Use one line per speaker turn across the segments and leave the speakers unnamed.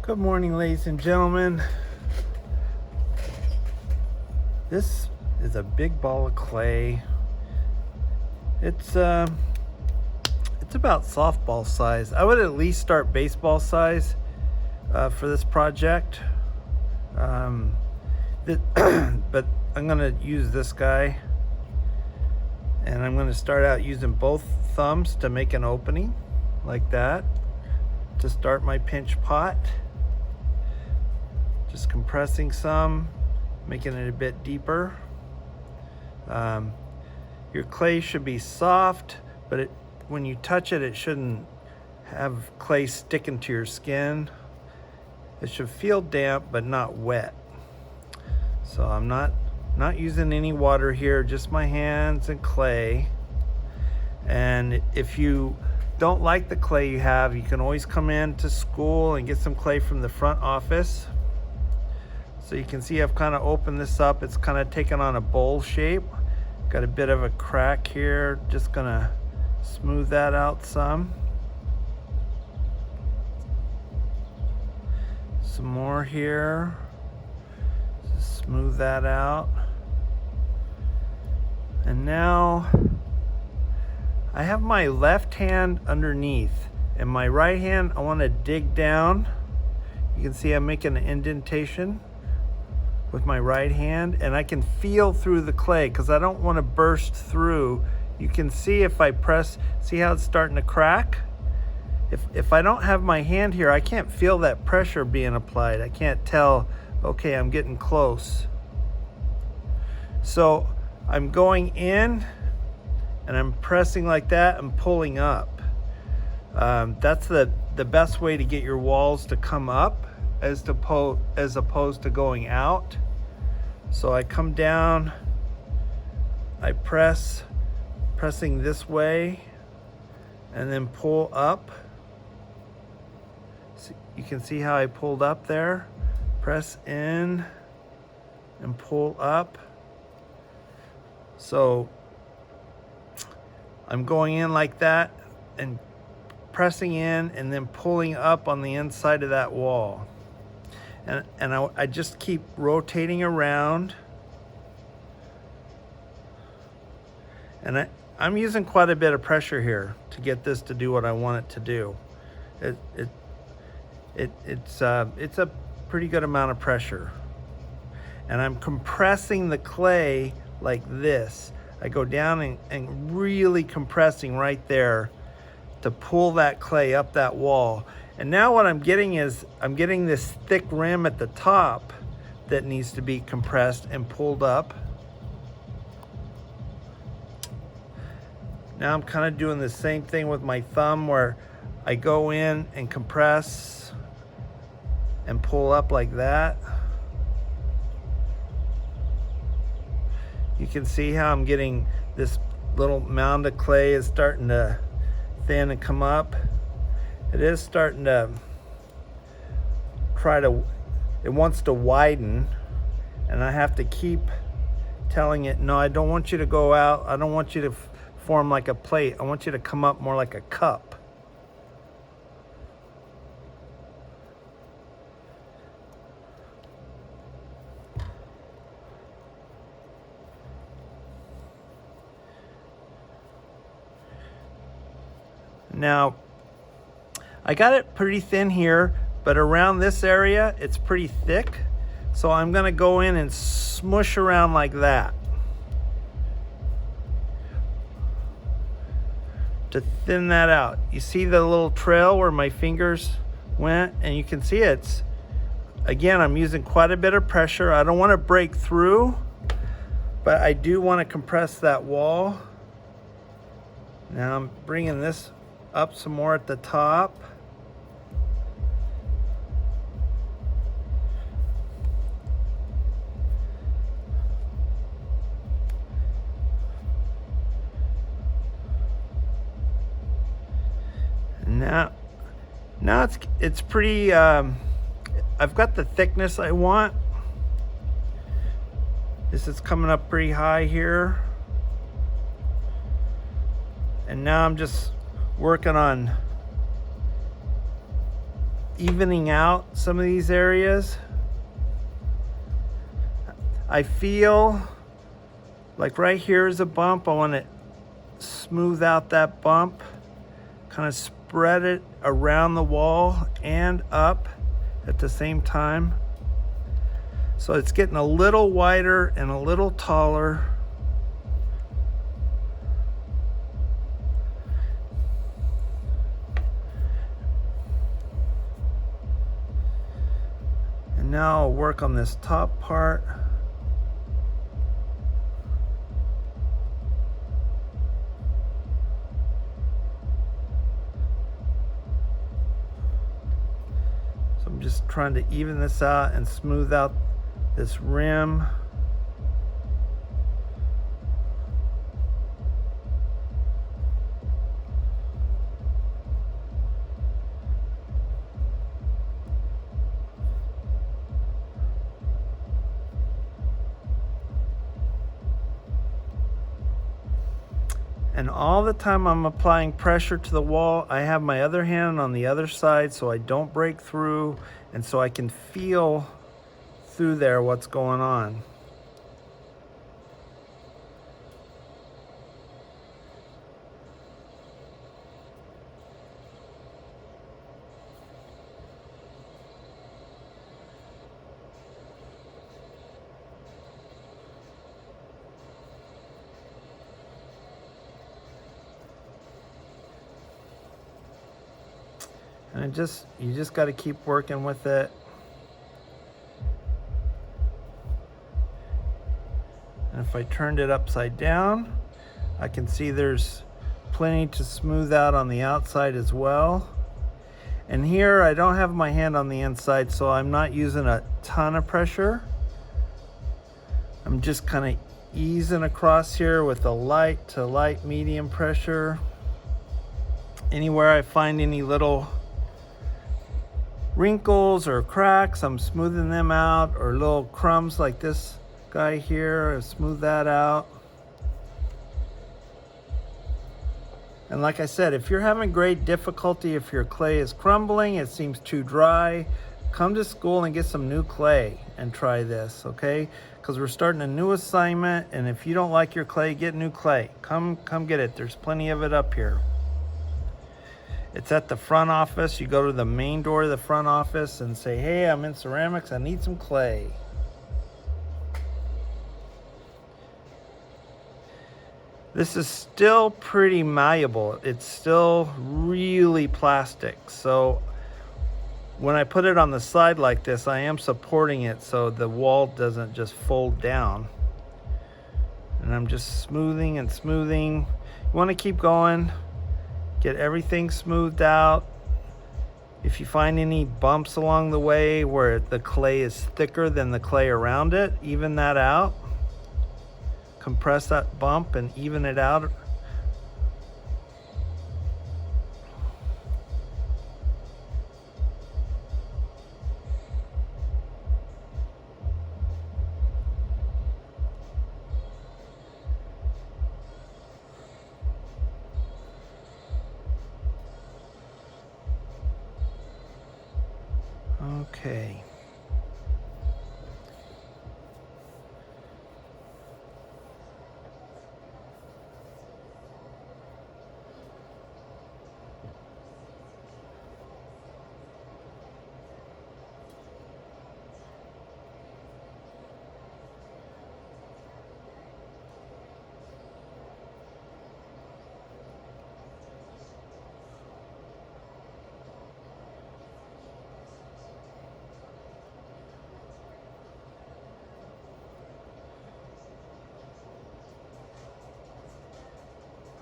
Good morning, ladies and gentlemen. This is a big ball of clay. It's about softball size. I would at least start baseball size for this project. But I'm gonna use this guy, and I'm gonna start out using both thumbs to make an opening like that to start my pinch pot. Just compressing some, making it a bit deeper. Your clay should be soft, but when you touch it, it shouldn't have clay sticking to your skin. It should feel damp, but not wet. So I'm not using any water here, just my hands and clay. And if you don't like the clay you have, you can always come in to school and get some clay from the front office. So you can see I've kind of opened this up. It's kind of taken on a bowl shape. Got a bit of a crack here. Just gonna smooth that out some. Some more here. Just smooth that out. And now I have my left hand underneath, and my right hand I want to dig down. You can see I'm making an indentation with my right hand, and I can feel through the clay because I don't want to burst through. You can see if I press, see how it's starting to crack? If I don't have my hand here, I can't feel that pressure being applied. I can't tell, okay, I'm getting close. So I'm going in and I'm pressing like that and pulling up. That's the best way to get your walls to come up as opposed to going out. So I come down, I pressing this way, and then pull up. So you can see how I pulled up there. Press in and pull up. So I'm going in like that and pressing in and then pulling up on the inside of that wall. And I just keep rotating around. And I'm using quite a bit of pressure here to get this to do what I want it to do. It's a pretty good amount of pressure. And I'm compressing the clay like this. I go down and really compressing right there to pull that clay up that wall. And now what I'm getting is, I'm getting this thick rim at the top that needs to be compressed and pulled up. Now I'm kind of doing the same thing with my thumb, where I go in and compress and pull up like that. You can see how I'm getting this little mound of clay is starting to thin and come up. It is starting to it wants to widen, and I have to keep telling it, no, I don't want you to go out. I don't want you to form like a plate. I want you to come up more like a cup. Now, I got it pretty thin here, but around this area, it's pretty thick. So I'm gonna go in and smush around like that to thin that out. You see the little trail where my fingers went, and you can see again, I'm using quite a bit of pressure. I don't wanna break through, but I do wanna compress that wall. Now I'm bringing this up some more at the top. Now it's pretty, I've got the thickness I want. This is coming up pretty high here. And now I'm just working on evening out some of these areas. I feel like right here is a bump. I want to smooth out that bump, kind of spread it around the wall and up at the same time. So it's getting a little wider and a little taller. And now I'll work on this top part. So I'm just trying to even this out and smooth out this rim. And all the time I'm applying pressure to the wall, I have my other hand on the other side so I don't break through, and so I can feel through there what's going on. And you just got to keep working with it. And if I turned it upside down, I can see there's plenty to smooth out on the outside as well. And here I don't have my hand on the inside, so I'm not using a ton of pressure. I'm just kind of easing across here with a light to light medium pressure. Anywhere I find any little wrinkles or cracks, I'm smoothing them out, or little crumbs like this guy here, I smooth that out. And like I said, if you're having great difficulty, if your clay is crumbling, it seems too dry, come to school and get some new clay and try this, okay? Because we're starting a new assignment, and if you don't like your clay, get new clay. Come get it. There's plenty of it up here. It's at the front office. You go to the main door of the front office and say, hey, I'm in ceramics, I need some clay. This is still pretty malleable. It's still really plastic. So when I put it on the side like this, I am supporting it so the wall doesn't just fold down. And I'm just smoothing and smoothing. You want to keep going. Get everything smoothed out. If you find any bumps along the way where the clay is thicker than the clay around it, even that out. Compress that bump and even it out. Okay.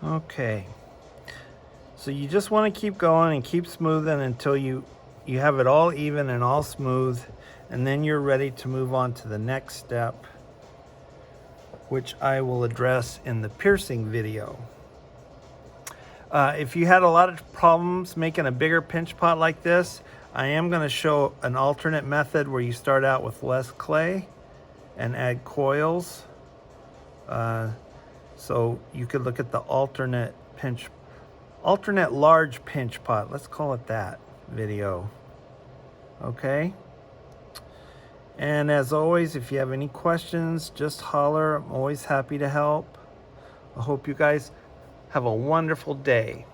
Okay, so you just want to keep going and keep smoothing until you have it all even and all smooth, and then you're ready to move on to the next step, which I will address in the piercing video. If you had a lot of problems making a bigger pinch pot like this, I am going to show an alternate method where you start out with less clay and add coils. So you could look at the alternate large pinch pot, let's call it that, video. okay? And as always, if you have any questions, just holler. I'm always happy to help. I hope you guys have a wonderful day.